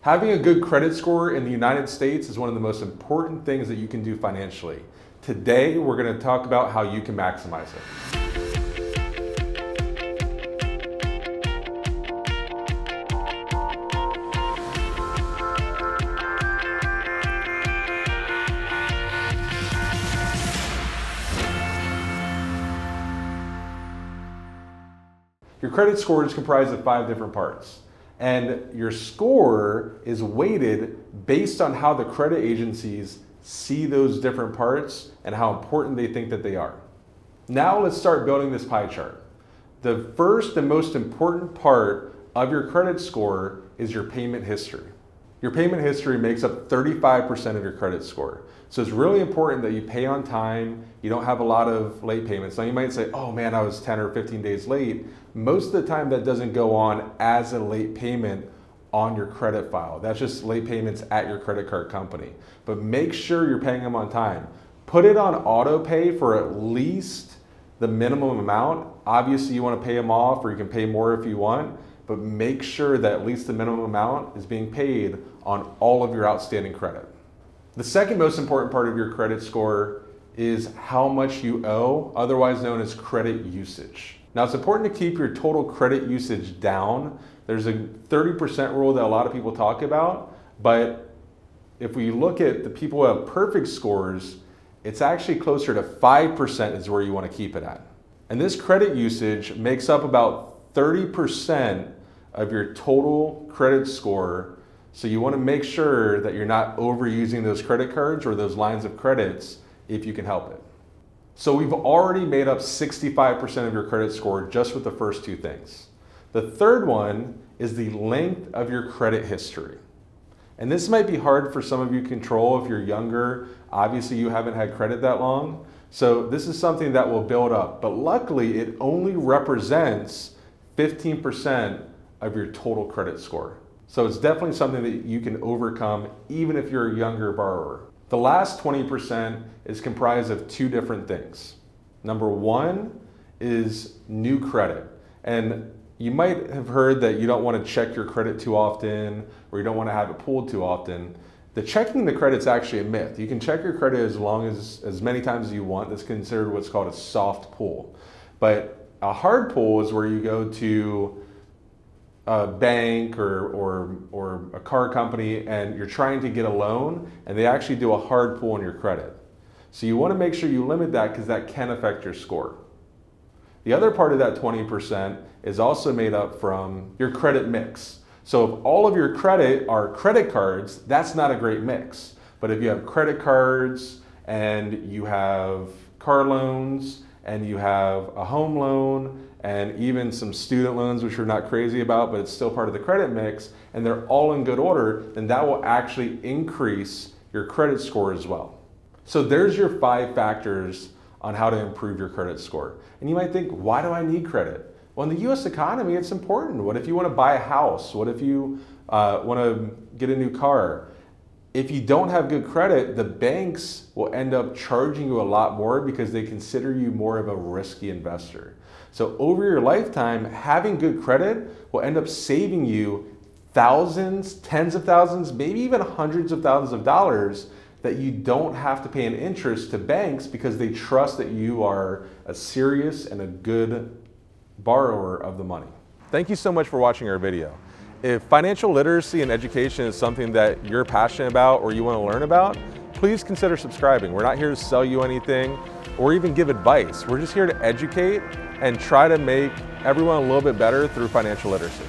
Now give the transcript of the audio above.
Having a good credit score in the United States is one of the most important things that you can do financially. Today, we're going to talk about how you can maximize it. Your credit score is comprised of 5 different parts, and your score is weighted based on how the credit agencies see those different parts and how important they think that they are. Now let's start building this pie chart. The first and most important part of your credit score is your payment history. Your payment history makes up 35% of your credit score. So it's really important that you pay on time, you don't have a lot of late payments. Now you might say, oh man, I was 10 or 15 days late. Most of the time that doesn't go on as a late payment on your credit file. That's just late payments at your credit card company. But make sure you're paying them on time. Put it on auto pay for at least the minimum amount. Obviously you want to pay them off, or you can pay more if you want, but make sure that at least the minimum amount is being paid on all of your outstanding credit. The second most important part of your credit score is how much you owe, otherwise known as credit usage. Now it's important to keep your total credit usage down. There's a 30% rule that a lot of people talk about, but if we look at the people who have perfect scores, it's actually closer to 5% is where you want to keep it at. And this credit usage makes up about 30% of your total credit score. So you want to make sure that you're not overusing those credit cards or those lines of credits if you can help it. So we've already made up 65% of your credit score just with the first 2 things. The third one is the length of your credit history. And this might be hard for some of you to control if you're younger. Obviously you haven't had credit that long. So this is something that will build up, but luckily it only represents 15% of your total credit score. So it's definitely something that you can overcome even if you're a younger borrower. The last 20% is comprised of 2 different things. Number 1 is new credit. And you might have heard that you don't want to check your credit too often, or you don't want to have it pulled too often. The checking the credit is actually a myth. You can check your credit as many times as you want. That's considered what's called a soft pull. But a hard pull is where you go to a bank or a car company and you're trying to get a loan, and they actually do a hard pull on your credit. So you want to make sure you limit that because that can affect your score. The other part of that 20% is also made up from your credit mix. So if all of your credit are credit cards, that's not a great mix. But if you have credit cards and you have car loans and you have a home loan and even some student loans, which we're not crazy about, but it's still part of the credit mix, and they're all in good order, then that will actually increase your credit score as well. So there's your 5 factors on how to improve your credit score. And you might think, why do I need credit? Well, in the US economy, it's important. What if you want to buy a house? What if you want to get a new car? If you don't have good credit, the banks will end up charging you a lot more because they consider you more of a risky investor. So over your lifetime, having good credit will end up saving you thousands, tens of thousands, maybe even hundreds of thousands of dollars that you don't have to pay an interest to banks because they trust that you are a serious and a good borrower of the money. Thank you so much for watching our video. If financial literacy and education is something that you're passionate about or you want to learn about, please consider subscribing. We're not here to sell you anything or even give advice. We're just here to educate and try to make everyone a little bit better through financial literacy.